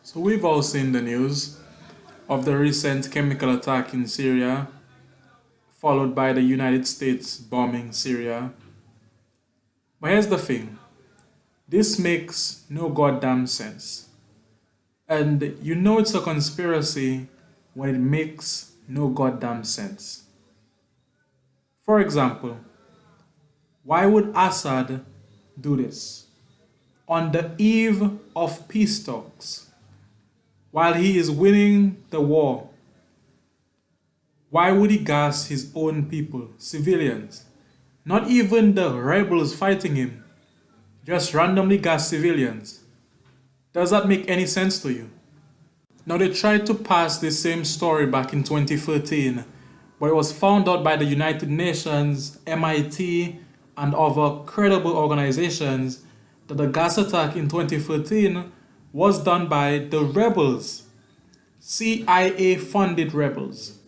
So we've all seen the news of the recent chemical attack in Syria, followed by the United States bombing Syria. But here's the thing, this makes no goddamn sense. And you know it's a conspiracy when it makes no goddamn sense. For example, why would Assad do this? On the eve of peace talks, while he is winning the war, why would he gas his own people, civilians? Not even the rebels fighting him, just randomly gas civilians. Does that make any sense to you? Now they tried to pass the same story back in 2013, but it was found out by the United Nations, MIT, and other credible organizations that the gas attack in 2013 was done by the rebels, CIA funded rebels.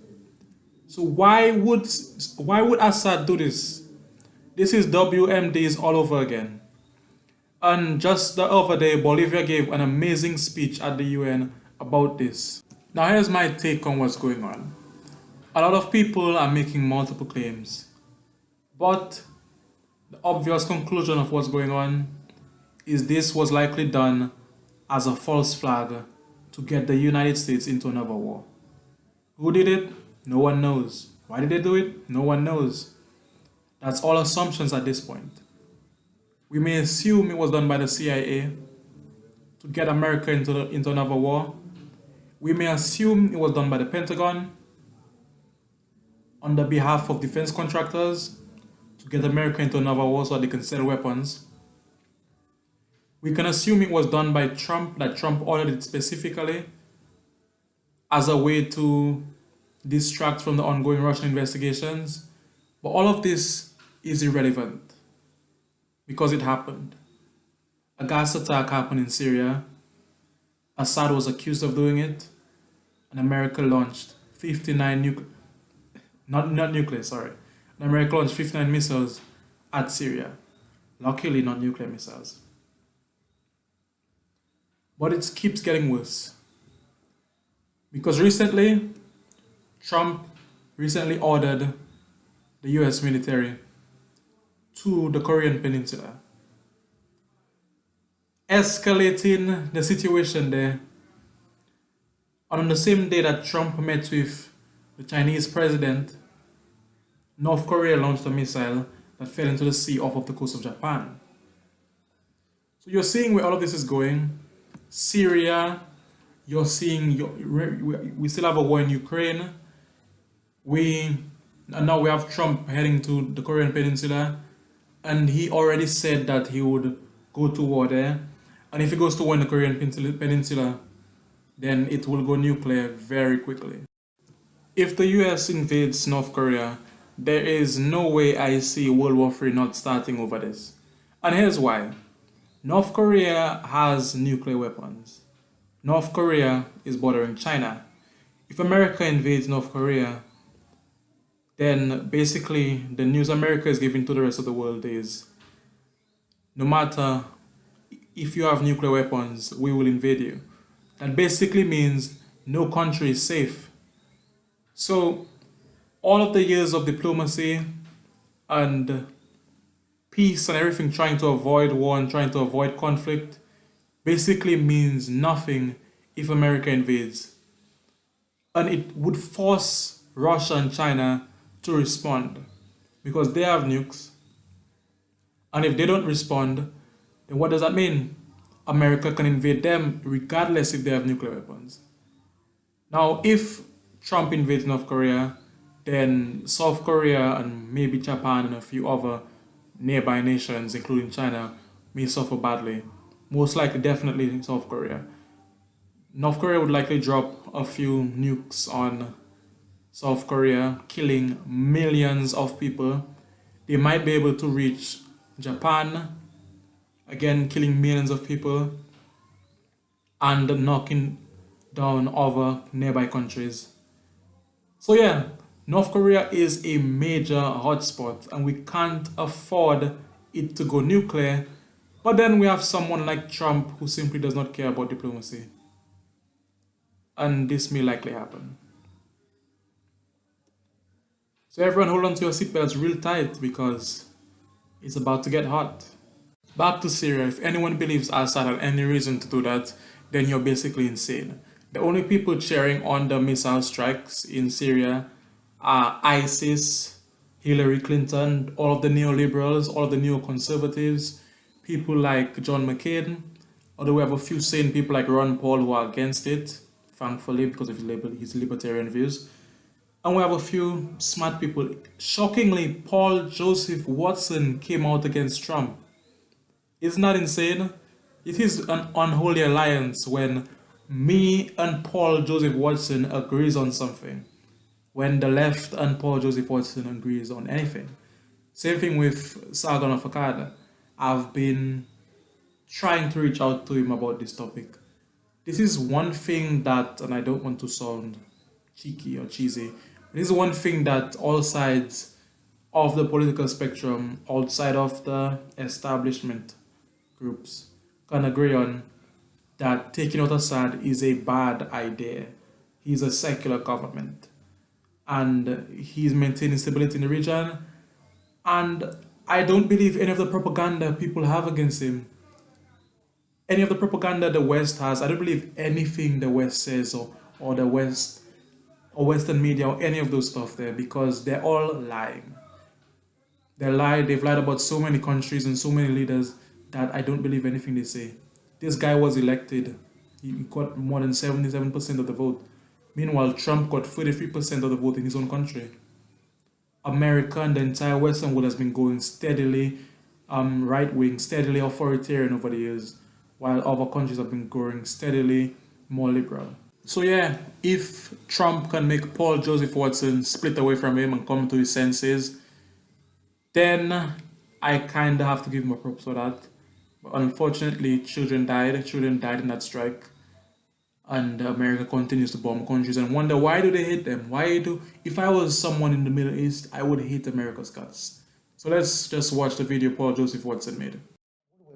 So why would Assad do this? This is WMDs all over again. And just the other day, Bolivia gave an amazing speech at the UN about this. Now here's my take on what's going on. A lot of people are making multiple claims, but the obvious conclusion of what's going on is this was likely done as a false flag to get the United States into another war. Who did it? No one knows. Why did they do it? No one knows. That's all assumptions at this point. We may assume it was done by the CIA to get America into another war. We may assume it was done by the Pentagon on the behalf of defense contractors to get America into another war so they can sell weapons. We can assume it was done by Trump, that Trump ordered it specifically as a way to distract from the ongoing Russian investigations. But all of this is irrelevant because it happened. A gas attack happened in Syria. Assad was accused of doing it, and America launched 59 America launched 59 missiles at Syria. Luckily, not nuclear missiles. But it keeps getting worse. Because Trump recently ordered the US military to the Korean Peninsula, escalating the situation there. And on the same day that Trump met with the Chinese president, North Korea launched a missile that fell into the sea off of the coast of Japan. So you're seeing where all of this is going. Syria, you're seeing, we still have a war in Ukraine. And now we have Trump heading to the Korean Peninsula, and he already said that he would go to war there. And if he goes to war in the Korean Peninsula, then it will go nuclear very quickly. If the US invades North Korea, there is no way I see World War III not starting over this. And here's why. North Korea has nuclear weapons. North Korea is bordering China. If America invades North Korea, then basically the news America is giving to the rest of the world is, no matter if you have nuclear weapons, we will invade you. That basically means no country is safe. So all of the years of diplomacy and peace and everything, trying to avoid war and trying to avoid conflict, basically means nothing if America invades. And it would force Russia and China to respond because they have nukes. And if they don't respond, then what does that mean? America can invade them regardless if they have nuclear weapons. Now, if Trump invades North Korea, then South Korea and maybe Japan and a few other nearby nations, including China, may suffer badly. Most likely, definitely South Korea. North Korea would likely drop a few nukes on South Korea, killing millions of people. They might be able to reach Japan, again killing millions of people, and knocking down other nearby countries. So yeah, North Korea is a major hotspot and we can't afford it to go nuclear. But then we have someone like Trump who simply does not care about diplomacy. and this may likely happen. So everyone hold on to your seatbelts real tight because it's about to get hot. Back to Syria. If anyone believes Assad had any reason to do that, then you're basically insane. The only people cheering on the missile strikes in Syria are ISIS, Hillary Clinton, all of the neoliberals, all of the neoconservatives, people like John McCain, although we have a few sane people like Ron Paul who are against it, thankfully, because of his libertarian views. And we have a few smart people. Shockingly, Paul Joseph Watson came out against Trump. Isn't that insane? It is an unholy alliance when me and Paul Joseph Watson agrees on something. When the left and Paul Joseph Watson agrees on anything. Same thing with Sargon of Akkad. I've been trying to reach out to him about this topic. This is one thing that, and I don't want to sound cheeky or cheesy, this is one thing that all sides of the political spectrum, outside of the establishment groups, can agree on, that taking out Assad is a bad idea. He's a secular government and he's maintaining stability in the region, and I don't believe any of the propaganda people have against him, any of the propaganda the West has. I don't believe anything the West says or the West or Western media or any of those stuff there, because they're all lying. They've lied about so many countries and so many leaders that I don't believe anything they say. This guy was elected. He got more than 77% of the vote. Meanwhile, Trump got 33% of the vote in his own country. America and the entire Western world has been going steadily right-wing, steadily authoritarian over the years, while other countries have been growing steadily more liberal. So yeah, if Trump can make Paul Joseph Watson split away from him and come to his senses, then I kind of have to give him a props for that. But unfortunately, children died in that strike. And America continues to bomb countries and wonder, why do they hate them? If I was someone in the Middle East, I would hate America's guts. So let's just watch the video Paul Joseph Watson made.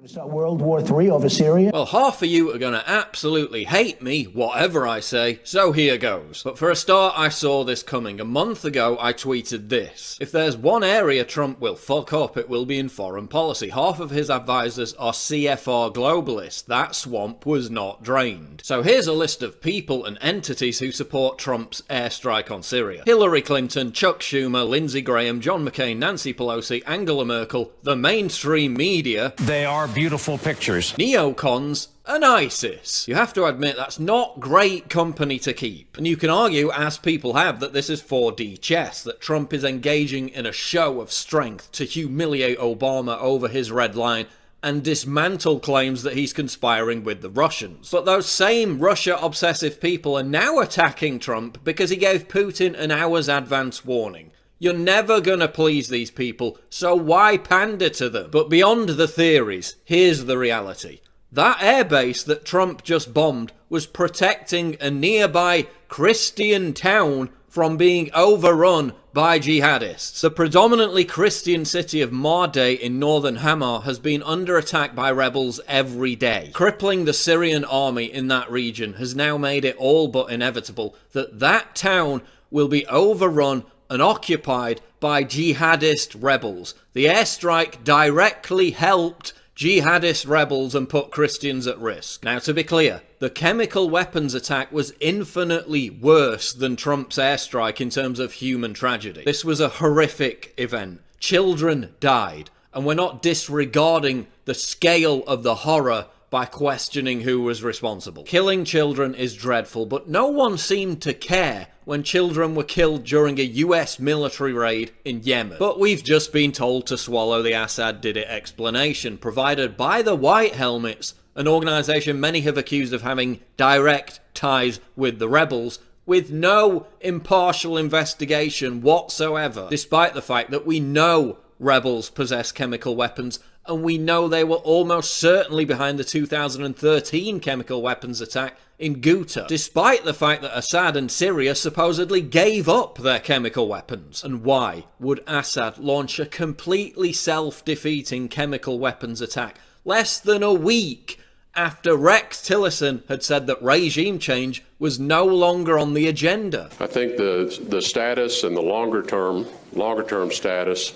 It's not World War III over Syria. Well, half of you are going to absolutely hate me, whatever I say, so here goes. But for a start, I saw this coming. A month ago, I tweeted this. If there's one area Trump will fuck up, it will be in foreign policy. Half of his advisors are CFR globalists. That swamp was not drained. So here's a list of people and entities who support Trump's airstrike on Syria. Hillary Clinton, Chuck Schumer, Lindsey Graham, John McCain, Nancy Pelosi, Angela Merkel, the mainstream media. They are beautiful pictures. Neocons, and ISIS. You have to admit that's not great company to keep. And you can argue, as people have, that this is 4D chess, that Trump is engaging in a show of strength to humiliate Obama over his red line and dismantle claims that he's conspiring with the Russians. But those same Russia-obsessive people are now attacking Trump because he gave Putin an hour's advance warning. You're never gonna please these people, so why pander to them? But beyond the theories, here's the reality. That airbase that Trump just bombed was protecting a nearby Christian town from being overrun by jihadists. The predominantly Christian city of Mardeh in northern Hama has been under attack by rebels every day. Crippling the Syrian army in that region has now made it all but inevitable that that town will be overrun and occupied by jihadist rebels. The airstrike directly helped jihadist rebels and put Christians at risk. Now, to be clear, the chemical weapons attack was infinitely worse than Trump's airstrike in terms of human tragedy. This was a horrific event. Children died, and we're not disregarding the scale of the horror by questioning who was responsible. Killing children is dreadful, but no one seemed to care when children were killed during a US military raid in Yemen. But we've just been told to swallow the Assad did it explanation provided by the White Helmets, an organisation many have accused of having direct ties with the rebels, with no impartial investigation whatsoever, despite the fact that we know rebels possess chemical weapons, and we know they were almost certainly behind the 2013 chemical weapons attack in Ghouta, despite the fact that Assad and Syria supposedly gave up their chemical weapons. And why would Assad launch a completely self-defeating chemical weapons attack less than a week after Rex Tillerson had said that regime change was no longer on the agenda. I think the status and the longer term status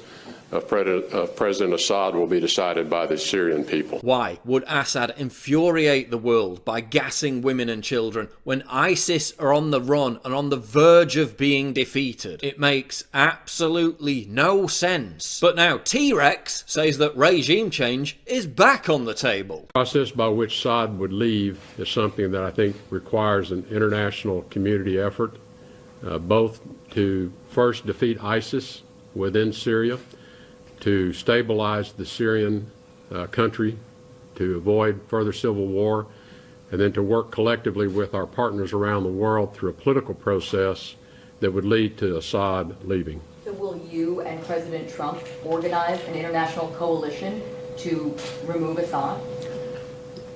of President Assad will be decided by the Syrian people. Why would Assad infuriate the world by gassing women and children when ISIS are on the run and on the verge of being defeated? It makes absolutely no sense. But now T-Rex says that regime change is back on the table. The process by which Assad would leave is something that I think requires an international community effort, both to first defeat ISIS within Syria, to stabilize the Syrian country, to avoid further civil war, and then to work collectively with our partners around the world through a political process that would lead to Assad leaving. So will you and President Trump organize an international coalition to remove Assad?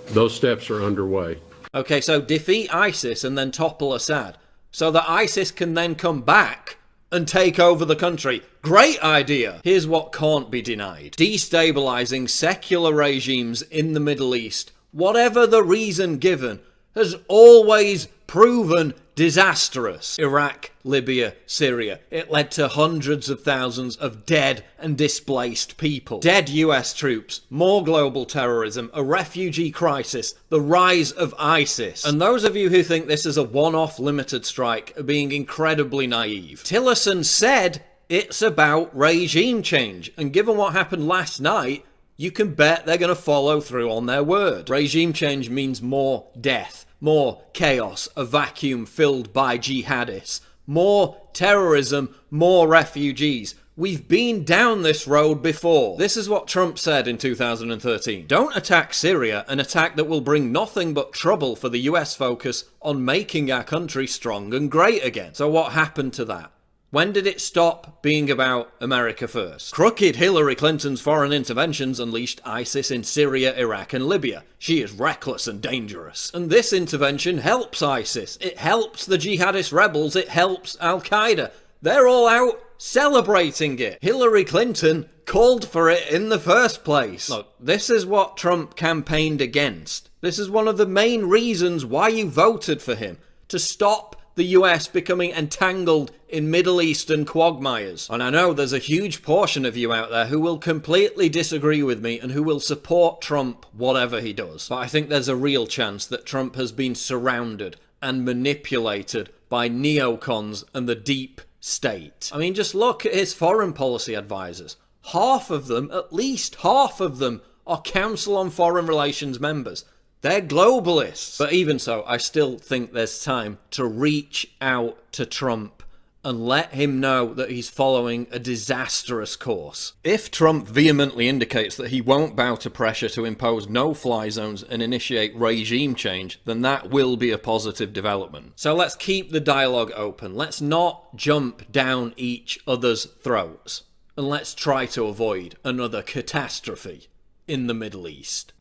Those steps are underway. Okay, so defeat ISIS and then topple Assad, so that ISIS can then come back and take over the country. Great idea. Here's what can't be denied. Destabilizing secular regimes in the Middle East, whatever the reason given, has always proven disastrous. Iraq, Libya, Syria. It led to hundreds of thousands of dead and displaced people. Dead US troops, more global terrorism, a refugee crisis, the rise of ISIS. And those of you who think this is a one-off limited strike are being incredibly naive. Tillerson said it's about regime change, and given what happened last night, you can bet they're going to follow through on their word. Regime change means more death, more chaos, a vacuum filled by jihadists, more terrorism, more refugees. We've been down this road before. This is what Trump said in 2013. Don't attack Syria, an attack that will bring nothing but trouble for the US focus on making our country strong and great again. So what happened to that? When did it stop being about America first? Crooked Hillary Clinton's foreign interventions unleashed ISIS in Syria, Iraq and Libya. She is reckless and dangerous. And this intervention helps ISIS. It helps the jihadist rebels. It helps Al-Qaeda. They're all out celebrating it. Hillary Clinton called for it in the first place. Look, this is what Trump campaigned against. This is one of the main reasons why you voted for him. To stop the US becoming entangled in Middle Eastern quagmires. And I know there's a huge portion of you out there who will completely disagree with me and who will support Trump whatever he does. But I think there's a real chance that Trump has been surrounded and manipulated by neocons and the deep state. I mean, just look at his foreign policy advisors. Half of them, at least half of them, are Council on Foreign Relations members. They're globalists. But even so, I still think there's time to reach out to Trump and let him know that he's following a disastrous course. If Trump vehemently indicates that he won't bow to pressure to impose no-fly zones and initiate regime change, then that will be a positive development. So let's keep the dialogue open. Let's not jump down each other's throats. And let's try to avoid another catastrophe in the Middle East.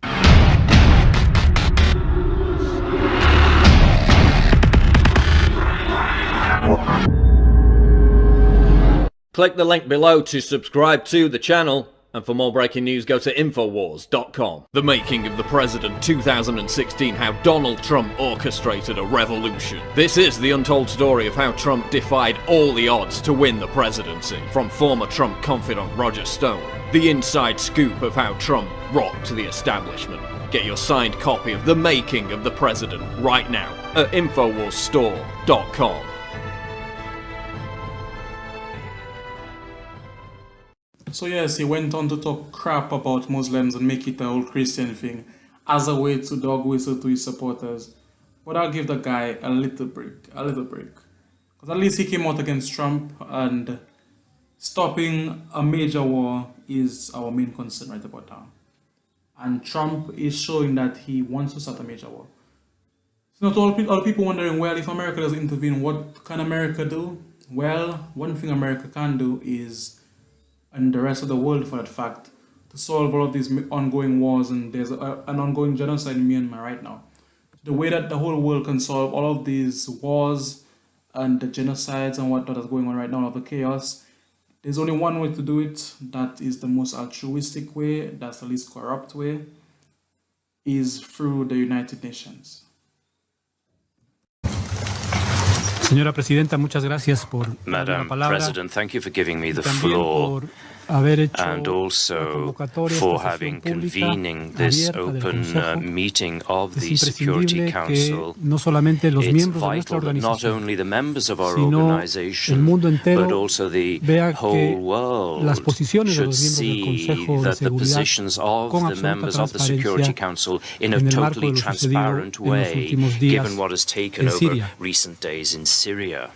Click the link below to subscribe to the channel, and for more breaking news go to Infowars.com. The Making of the President 2016, how Donald Trump orchestrated a revolution. This is the untold story of how Trump defied all the odds to win the presidency. From former Trump confidant Roger Stone, the inside scoop of how Trump rocked the establishment. Get your signed copy of The Making of the President right now at InfoWarsStore.com. So yes, he went on to talk crap about Muslims and make it a whole Christian thing as a way to dog whistle to his supporters. But I'll give the guy a little break. Because at least he came out against Trump, and stopping a major war is our main concern right about now. And Trump is showing that he wants to start a major war. So not all people wondering, well, if America doesn't intervene, what can America do? Well, one thing America can do is, and the rest of the world for that fact, to solve all of these ongoing wars, and there's an ongoing genocide in Myanmar right now. The way that the whole world can solve all of these wars and the genocides and whatnot that's going on right now, all of the chaos, there's only one way to do it. That is the most altruistic way, that's the least corrupt way. is through the United Nations. Señora Presidenta, muchas gracias por darme la Madam palabra. President, thank you for giving me the También floor por haber hecho and la also convocatoria for esta having sesión pública convening this abierta del open Consejo. meeting of Es the Security imprescindible que Council. no solamente los It's miembros de nuestra vital that not organización, only the members of our sino el organization, mundo entero but also the vea whole que world las posiciones de should los miembros del see Consejo de that the Seguridad positions of con the absoluta members of the Security transparencia Council in a en el marco totally de lo sucedido transparent en los way, últimos días given what has taken en over Siria. recent days in Syria.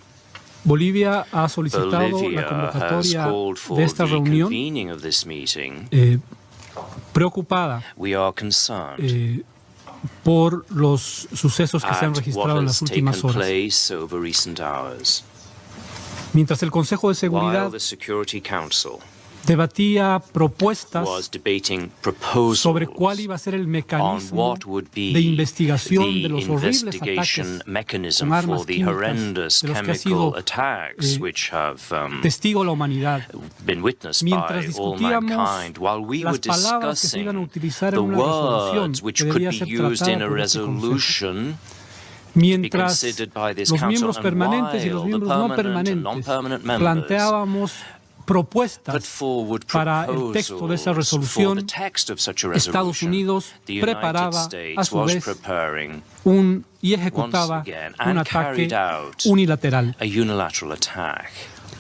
Bolivia ha solicitado la Bolivia has convocatoria called for de esta the reunión convening of this meeting. preocupada We are concerned por los sucesos que se han at what registrado en las has taken últimas horas. place over recent hours. Mientras el Consejo de While Seguridad the Security Council debatía propuestas was debating proposals sobre cuál iba a ser el on mecanismo what would be de investigación de the los horribles investigation ataques mechanism con armas for the químicas horrendous de los que ha chemical sido attacks which have testigo la humanidad. been witnessed Mientras by all discutíamos mankind, while we were las palabras que se iban a discussing utilizar the en una resolución words which que could debía be ser used in tratada a por este Consejo, resolution mientras considered by this los council, miembros and permanentes y los while miembros the no permanent and permanentes non-permanent members planteábamos put propuestas forward para el texto de esa proposals for resolución, the text of such a Estados resolution, Unidos the United preparaba a States su was vez preparing y ejecutaba once again un and ataque carried out unilateral. a unilateral attack.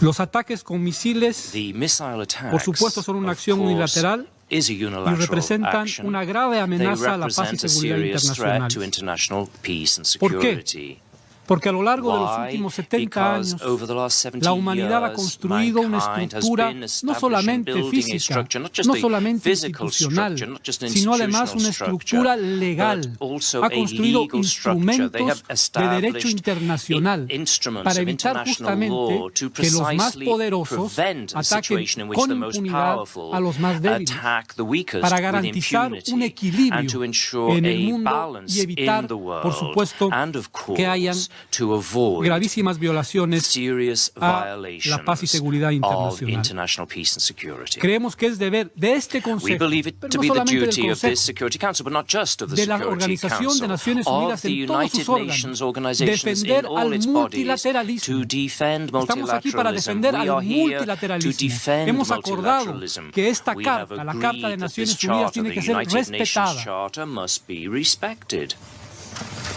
Los ataques con misiles, The missile attacks, por supuesto, son una of acción course, unilateral is a y unilateral representan action. una grave They amenaza a la paz y represent a seguridad serious threat to internacionales. international peace and ¿Por qué? security. Porque a lo largo de los Why? últimos 70 Because años, over the last 70 la humanidad ha years, construido una mankind has estructura been no establishing, solamente building a física, structure, not just no a solamente physical institucional, structure, not just an sino además institutional una structure, estructura legal. but also Ha a construido legal structure. They have instrumentos de derecho established internacional instruments para of evitar international justamente law to que los más precisely poderosos prevent a ataquen situation in which con the most impunidad powerful a los más débiles, attack the weakest para with garantizar impunity, un and to equilibrio ensure en el a mundo balance y evitar, in the por world, supuesto, and of que hayan course to avoid gravísimas violaciones serious a violations la paz y seguridad of internacional. international peace and security. Creemos que es deber de este We Consejo, believe it pero to no be the solamente del duty of this Consejo, Security Council, but not just of the de la Security Organización de Council, Naciones of Unidas the en todos United sus órganos, Nations organizations defender in all al its bodies, multilateralismo. to defend Estamos aquí para multilateralism. defender We al are here to multilateralismo. defend Hemos acordado multilateralism. que esta We have carta, la Carta de agreed that Naciones this Unidas, charter, tiene the que ser United Nations respetada. Charter, must be respected.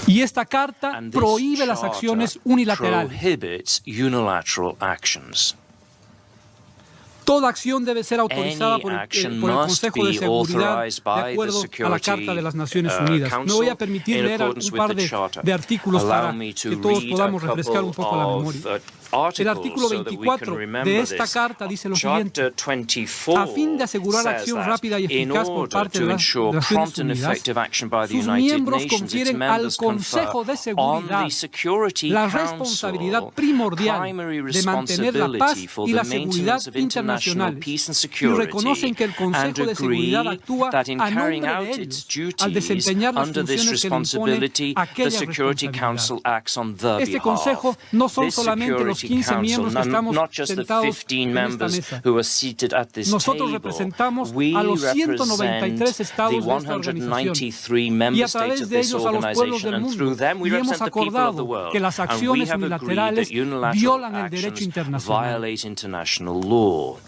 Y esta carta And this prohíbe las charter acciones unilaterales. prohibits unilateral actions. Toda acción debe ser autorizada Any por el action Consejo must de be Seguridad authorized de by the acuerdo a la Security Carta de las Naciones Unidas. Me voy a Council permitir in leer un accordance with par the Charter. de artículos Allow para me to que todos read podamos a refrescar un couple poco la of, memoria. El articles artículo so that we 24 can remember de esta this. carta dice lo siguiente: Charter 24 a fin de asegurar says acción that rápida y in eficaz por order parte to de ensure las prompt Naciones and Unidas, effective action by the sus United miembros Nations, its confieren al members Consejo de confer on Seguridad the Security la Council responsabilidad primordial primary de mantener la paz responsibility for y the la seguridad maintenance of international internacionales peace and y security, reconocen que el and Consejo de Seguridad agree actúa that in a carrying nombre out de its ellos al duties desempeñar las under this funciones que le impone responsibility, the aquella Security responsabilidad. Council acts on their Este behalf. Consejo no son This solamente los Security 15 miembros que Council, estamos not just the sentados 15 en esta members mesa. who are seated at this Nosotros table. representamos We a los represent 193 the estados de esta organización 193 y member a states través of de this ellos a los pueblos organization, del and mundo. through them we Y hemos represent the people of the acordado world. que las And we acciones have agreed unilaterales that unilateral violan el derecho actions internacional. violate international law.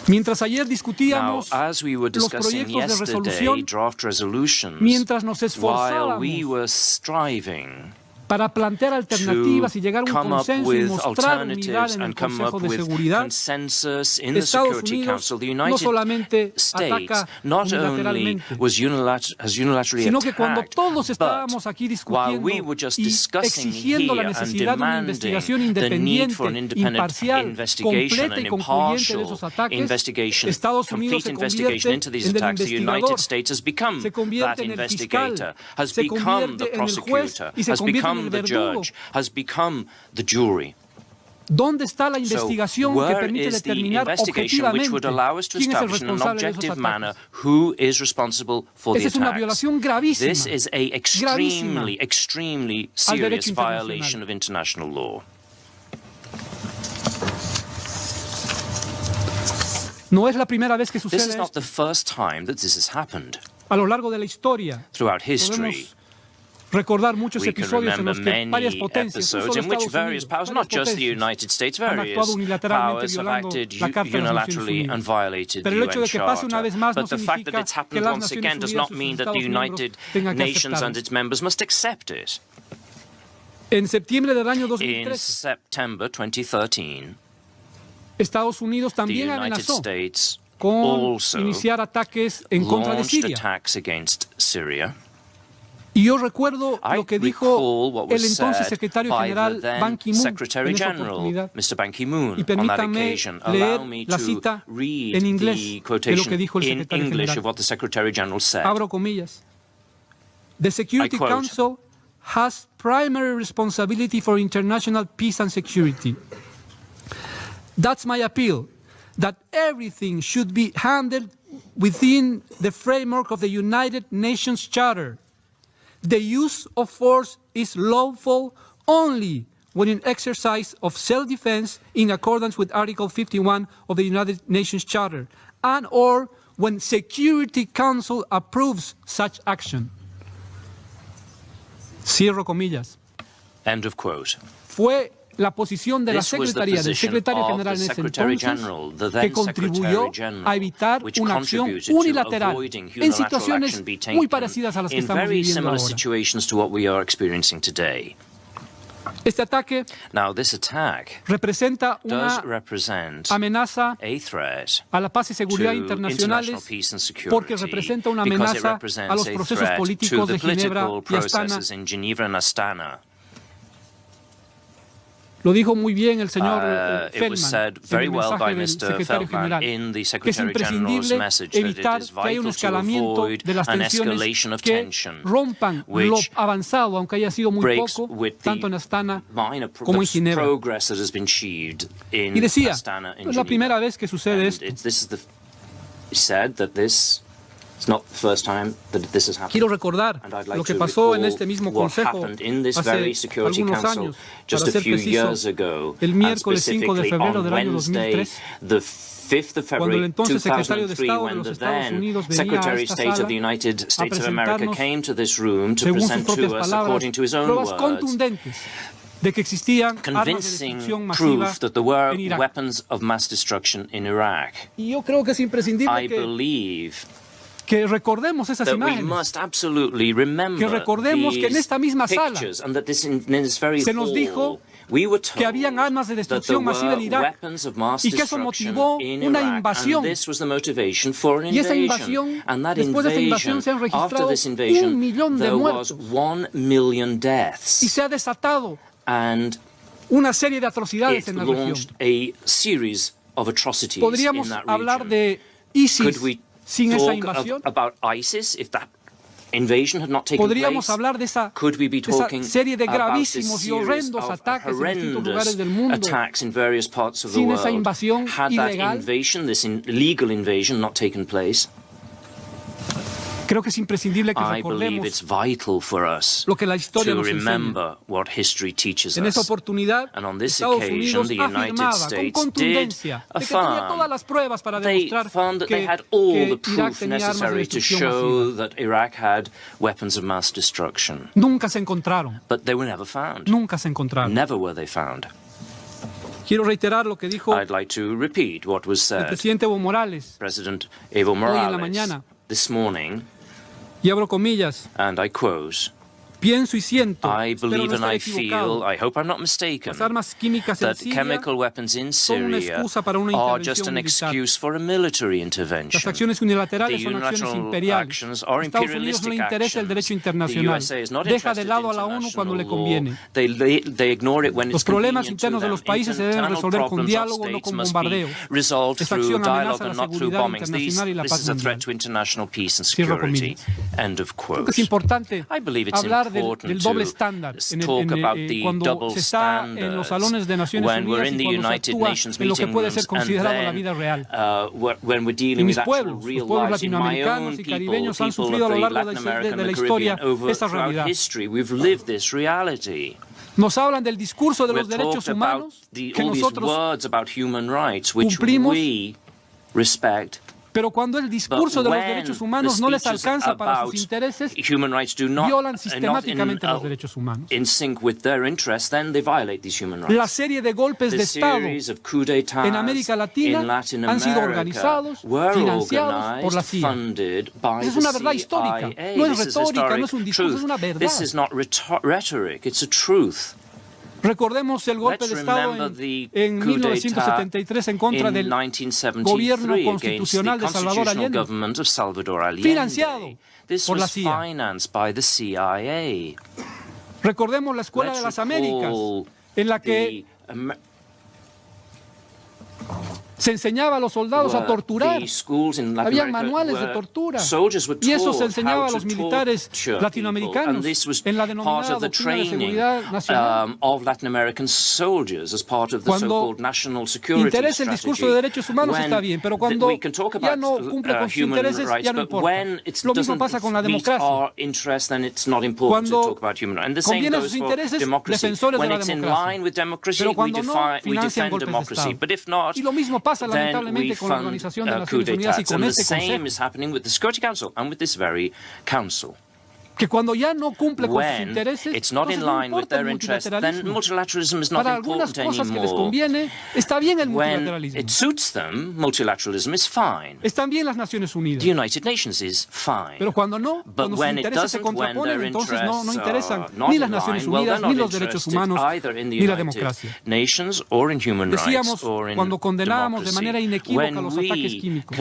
Mientras ayer Now, discutíamos as we were los discussing proyectos de yesterday, resolución, draft resolutions, mientras nos while esforzábamos we were striving para plantear alternativas to y llegar a un come up consenso y with mostrar unidad alternatives en el and come Consejo up de with Seguridad, consensus in the Estados Security Unidos Council, the no United solamente States ataca not only unilateralmente, has unilaterally sino que cuando attacked, todos but estábamos aquí while discutiendo we were just y discussing exigiendo la here and necesidad de una demanding investigación the need independiente, for an independent imparcial, investigation completa and y concluyente de impartial esos ataques, investigation, Estados Unidos complete se investigation convierte into these en el attacks, the United investigador, States has become se convierte that en el fiscal, investigator, has se become convierte the en el juez prosecutor, y se has convierte en become el the verdugo. judge, has become the jury. ¿Dónde está la investigación So, que where permite is the determinar investigation which would objetivamente allow us to quién es el establish in an responsable de esos objective ataques? manner who is responsible for the Esa es una attacks? violación gravísima, This is a extremely, extremely al serious derecho violation internacional. of international law. No es la primera vez que This sucede is not esto. the first time that this has happened. A lo largo de la historia, Throughout history, podemos recordar muchos we can episodios en remember los que varias many potencias, no episodes solo in which Estados various Unidos, powers, varias not just the potencias, United States, han various actuado unilateralmente powers have violando acted la Carta de las Naciones unilaterally and Unidas. violated Pero the el hecho UN de que pase una vez Charter. más no But the fact that significa it's que happened las once Naciones again does Unidas not o sus mean that the Estados miembros United tengan que Nations and aceptarlo. its members must accept it. En septiembre del año In 2013, September 2013, Estados Unidos the también United amenazó States con also iniciar ataques en contra de launched Siria. attacks against Syria. Y yo recuerdo I lo que dijo recall what was el entonces said secretario by general the Ban then Ki-moon Secretary en esa General, oportunidad. Mr. Ban Ki-moon, Y on that permítanme occasion. leer Allow me la to cita read en inglés the de lo quotation que dijo el in secretario English general. of what the Secretary General said. Abro comillas. The Security I quote, Council has primary responsibility for international peace and security. That's my appeal, that everything should be handled within the framework of the United Nations Charter. The use of force is lawful only when in exercise of self-defense in accordance with Article 51 of the United Nations Charter, and or when Security Council approves such action. Cierro comillas. End of quote. Fue la posición de la This was the Secretaría, del position Secretario of General the en ese Secretary entonces, General, the que then contribuyó Secretary General, a evitar which una acción contributed to unilateral avoiding en unilateral situaciones action be muy taken parecidas a las que in estamos very viviendo similar ahora. situations to what we are experiencing today. Este ataque Now, this attack representa does una represent amenaza a threat a la paz y seguridad to internacionales international peace and security porque representa una because it amenaza a represents los a procesos threat to políticos the de Ginebra political y Astana. processes in Geneva and Astana. Lo dijo muy bien el señor It was said Feldman en very el well by mensaje del Mr. secretario Feldman general, in the que es Secretary General's imprescindible message that evitar it is que haya un vital to escalamiento avoid de las an tensiones escalation of que tension rompan lo which avanzado, aunque haya sido muy breaks poco, with tanto en the Astana minor como en Ginebra. progress that has been achieved in Y decía, Astana and no es la Geneva. primera vez que sucede And esto. he said that this is not the first time that this has happened. Quiero recordar And I'd like lo que to pasó en recall este mismo what consejo happened in this hace very Security algunos Council años, just para a ser few years preciso, ago, el and miércoles 5 de specifically febrero on del año Wednesday, 2003, the 5th of cuando el February entonces secretario de 2003, Estado de when los the Estados then Unidos venía a Secretary of esta State of sala the United a States of America presentarnos, came to this room to según sus present propias to us, palabras, according to his own pruebas words, contundentes de que existían armas de convincing destrucción masiva proof that there were en Irak. weapons of mass destruction in Iraq. Y yo creo que es imprescindible I believe que recordemos esas that we imágenes, must absolutely remember que recordemos que en these esta misma sala pictures, and that this in this very se nos dijo hall, we were told que habían armas de that there destrucción masiva en were Irak weapons of mass y que eso destruction motivó in una Iraq, invasión. and this was the motivation for an Y esa invasion. invasión, And that después de esa invasion, invasión se han after registrado this invasion, 1 millón de there was muertos 1 million y deaths, se ha desatado and una serie de atrocidades it en la región. launched a series of atrocities in Podríamos that hablar region. de Could ISIS we sin esa talk invasión. about ISIS if that invasion had not taken Podríamos place? hablar de esa Could we be talking serie de about this gravísimos y series horrendos of ataques en distintos lugares horrendous del mundo attacks in various parts of the sin esa world? invasión Had that ilegal? invasion, this illegal invasion, not taken place? Creo que es imprescindible que I believe it's recordemos vital for us lo que la historia to nos enseña. remember what history teaches En esa us. oportunidad, And on this Estados occasion, Unidos the United afirmaba con States did contundencia de que tenía affirm. todas las pruebas para They demostrar found that they que, had all que the Irak proof tenía armas de necessary to destrucción show masiva. that Iraq had weapons of mass destruction. Nunca se encontraron, But they were never found. nunca se encontraron. Never were they found. Quiero reiterar lo que dijo I'd like to repeat what was el said. presidente Evo Morales, President Evo en la Morales mañana. this morning, y abro comillas, and I quote, pienso y siento, I espero believe no and estar I feel, equivocado, I hope I'm not mistaken, las armas químicas en that Siria chemical weapons in son una Syria excusa para una are just intervención an militar. excuse for a military Las intervention. acciones The unilaterales son acciones unilateral imperiales. actions are Estados Unidos no le imperialistic interesa el actions. derecho The internacional. USA is not Deja de interested lado a in la ONU cuando le international law. conviene. They ignore it when Los it's problemas convenient to internos de them. los países se deben Internal resolver con problems of diálogo, no states con must be bombardeos. resolved Esta through acción dialogue amenaza and la not through seguridad bombings. internacional y la This paz is a threat mundial. to international peace and Cierro security. comillas. End of Creo que quote. es importante I believe it's hablar del important doble to estándar talk about the cuando double se está en los salones de Naciones when we're Unidas in y the cuando se United actúa Nations en lo que meeting puede rooms, ser and considerado la then vida real. when we're Y dealing mis with actual pueblos, real los pueblos lives in my own latinoamericanos y people, caribeños han people sufrido a of lo the largo Latin de American la and the historia Caribbean esta throughout realidad. history. We've lived this reality. Nos hablan del discurso de los We've derechos talked about humanos que all these nosotros words about human rights, which cumplimos we respect Pero cuando el discurso de los derechos humanos no les alcanza para sus intereses, violan sistemáticamente los derechos humanos. La serie de golpes de Estado en América Latina han sido organizados, financiados por la CIA. Esa es una verdad histórica, no es retórica, no es un discurso, es una verdad. Recordemos el golpe de Estado en 1973 en contra del gobierno constitucional de Salvador Allende, financiado por la CIA. Recordemos la Escuela de las Américas, en la que se enseñaba a los soldados a torturar. Había manuales de tortura. Y eso se enseñaba a los militares latinoamericanos en la denominada Doctrina de Seguridad Nacional. Cuando interesa el discurso de derechos humanos está bien, pero cuando ya no cumple con sus intereses, ya no importa. Lo mismo pasa con la democracia. Cuando conviene a sus intereses, defensores de la democracia. Pero cuando no, financian golpes de Estado. Y lo mismo pasa lamentablemente con la Organización de Naciones Unidas y con este Consejo. Que cuando ya no cumple con sus intereses, entonces no importa el multilateralismo. Para algunas cosas que les conviene, está bien el multilateralismo. Están bien las Naciones Unidas. Pero cuando no, cuando sus intereses se contraponen, entonces no interesan ni las Naciones Unidas, ni los derechos humanos, ni la democracia. Decíamos, cuando condenábamos de manera inequívoca los ataques químicos,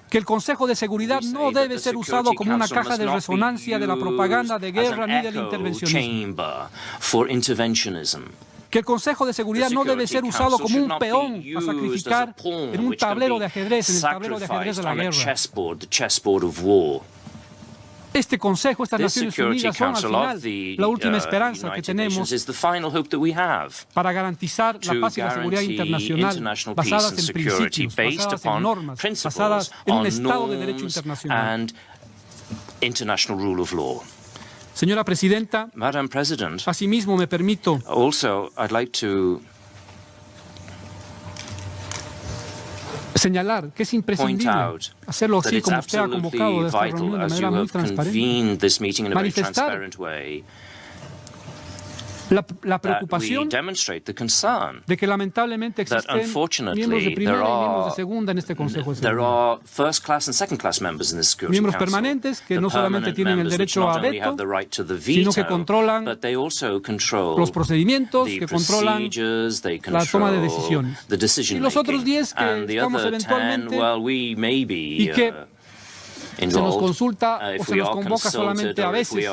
que el Consejo de Seguridad no debe ser usado como una caja de resonancia de la propaganda de guerra ni del intervencionismo. Que el Consejo de Seguridad no debe ser usado como un peón a sacrificar en un tablero de ajedrez, en el tablero de ajedrez de la guerra. Este Consejo, estas Naciones Unidas son al final la última esperanza que tenemos para garantizar la paz y la seguridad internacional basadas en principios, basadas en normas, basadas en un Estado de Derecho internacional. Señora Presidenta, asimismo me permito señalar que es imprescindible hacerlo así como usted ha convocado esta reunión de manera muy transparente, manifestar la preocupación de que lamentablemente existen miembros de primera y miembros de segunda en este Consejo de Seguridad. Miembros permanentes que no solamente tienen el derecho a veto, sino que controlan los procedimientos, que controlan la toma de decisiones. Y los otros 10 que estamos eventualmente y que se nos consulta o se nos convoca solamente a veces,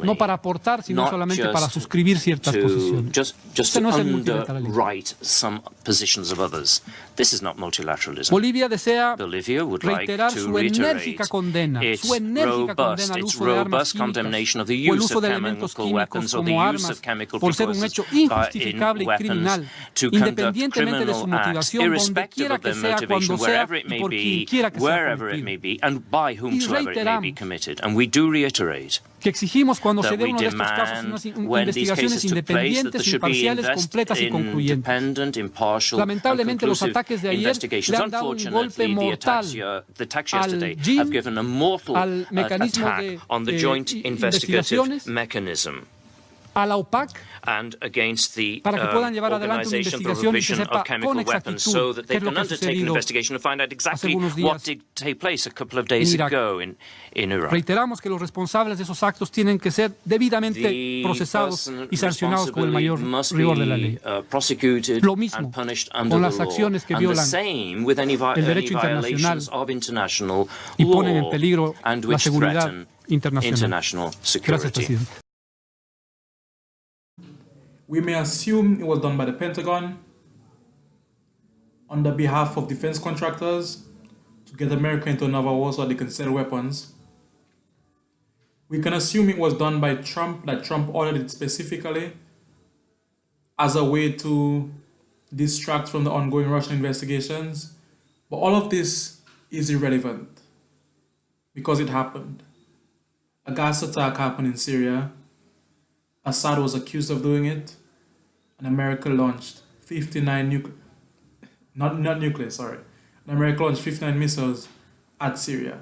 no para aportar, sino solamente para suscribir ciertas posiciones. Este no es el multilateralismo. Bolivia desea reiterar su enérgica condena al uso de armas químicas o el uso de elementos químicos como armas por ser un hecho injustificable y criminal, independientemente de su motivación, donde quiera que sea, cuando sea y por quien quiera que sea cometido. Y reiteramos que exigimos cuando se dé uno de estos casos unas investigaciones independientes, imparciales, completas y concluyentes. Lamentablemente los ataques de ayer le han dado un golpe mortal al JIM, al mecanismo de investigaciones, a la OPAC, para que puedan llevar adelante una investigación y se sepa con exactitud qué es lo que ha sucedido hace algunos días en Irak. Reiteramos que los responsables de esos actos tienen que ser debidamente procesados y sancionados con el mayor rigor de la ley. Lo mismo con las acciones que violan el derecho internacional y ponen en peligro la seguridad internacional. Gracias, presidente. We may assume it was done by the Pentagon on the behalf of defense contractors to get America into another war so they can sell weapons. We can assume it was done by Trump, that Trump ordered it specifically as a way to distract from the ongoing Russian investigations. But all of this is irrelevant because it happened. A gas attack happened in Syria. Assad was accused of doing it, and America launched 59 Not nuclear, sorry. And America launched 59 missiles at Syria.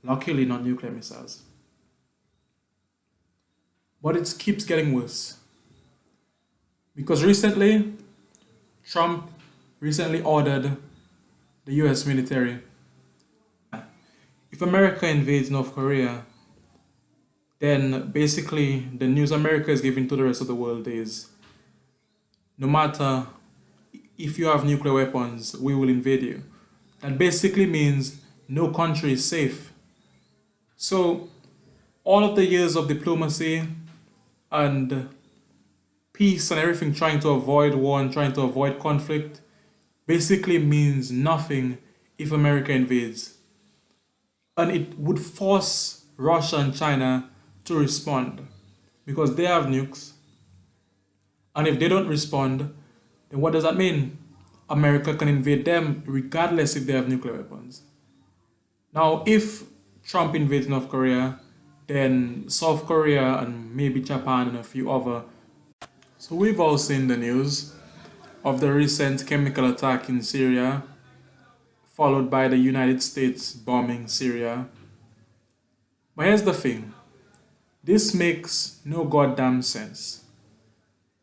Luckily, not nuclear missiles. But it keeps getting worse. Because Trump recently ordered the US military. If America invades North Korea, then basically the news America is giving to the rest of the world is, no matter if you have nuclear weapons, we will invade you. That basically means no country is safe. So all of the years of diplomacy and peace and everything, trying to avoid war and trying to avoid conflict, basically means nothing if America invades. And it would force Russia and China to respond because they have nukes. And if they don't respond, then what does that mean? America can invade them regardless if they have nuclear weapons. Now, if Trump invades North Korea, then South Korea and maybe Japan and a few other. So we've all seen the news of the recent chemical attack in Syria, followed by the United States bombing Syria. But here's the thing. This makes no goddamn sense.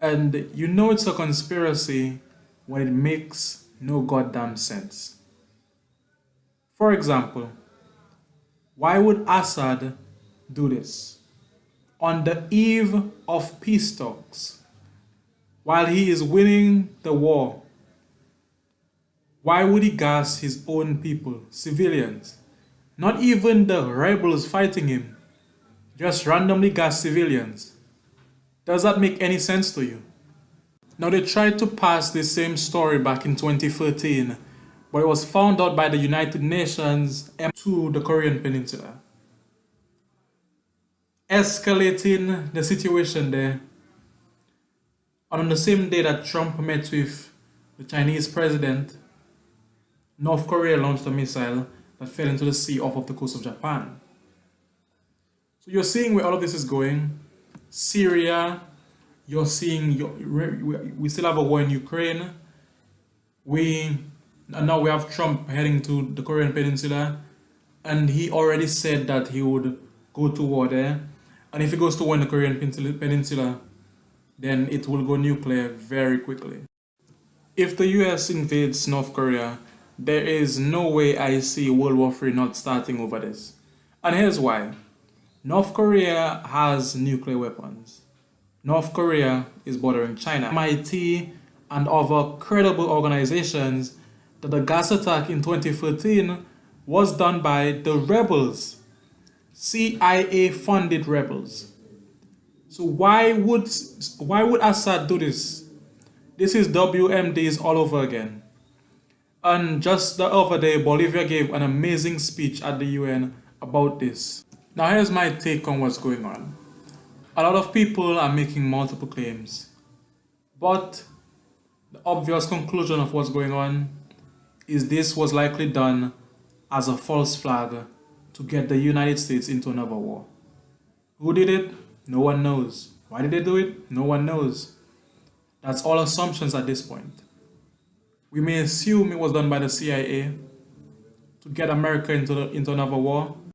And you know it's a conspiracy when it makes no goddamn sense. For example, why would Assad do this? On the eve of peace talks, while he is winning the war, why would he gas his own people, civilians? Not even the rebels fighting him, just randomly gas civilians. Does that make any sense to you? Now they tried to pass the same story back in 2013, but it was found out by the United Nations to the Korean Peninsula, escalating the situation there. And on the same day that Trump met with the Chinese president, North Korea launched a missile that fell into the sea off of the coast of Japan. So you're seeing where all of this is going. Syria, you're seeing, we still have a war in Ukraine. And now we have Trump heading to the Korean Peninsula, and he already said that he would go to war there. And if he goes to war in the Korean Peninsula, then it will go nuclear very quickly. If the US invades North Korea, there is no way I see World War III not starting over this. And here's why. North Korea has nuclear weapons. North Korea is bordering China. MIT and other credible organizations that the gas attack in 2013 was done by the rebels, CIA-funded rebels. So why would Assad do this? This is WMDs all over again. And just the other day, Bolivia gave an amazing speech at the UN about this. Now here's my take on what's going on. A lot of people are making multiple claims, but the obvious conclusion of what's going on is this was likely done as a false flag to get the United States into another war. Who did it? No one knows. Why did they do it? No one knows. That's all assumptions at this point. We may assume it was done by the CIA to get America into another war.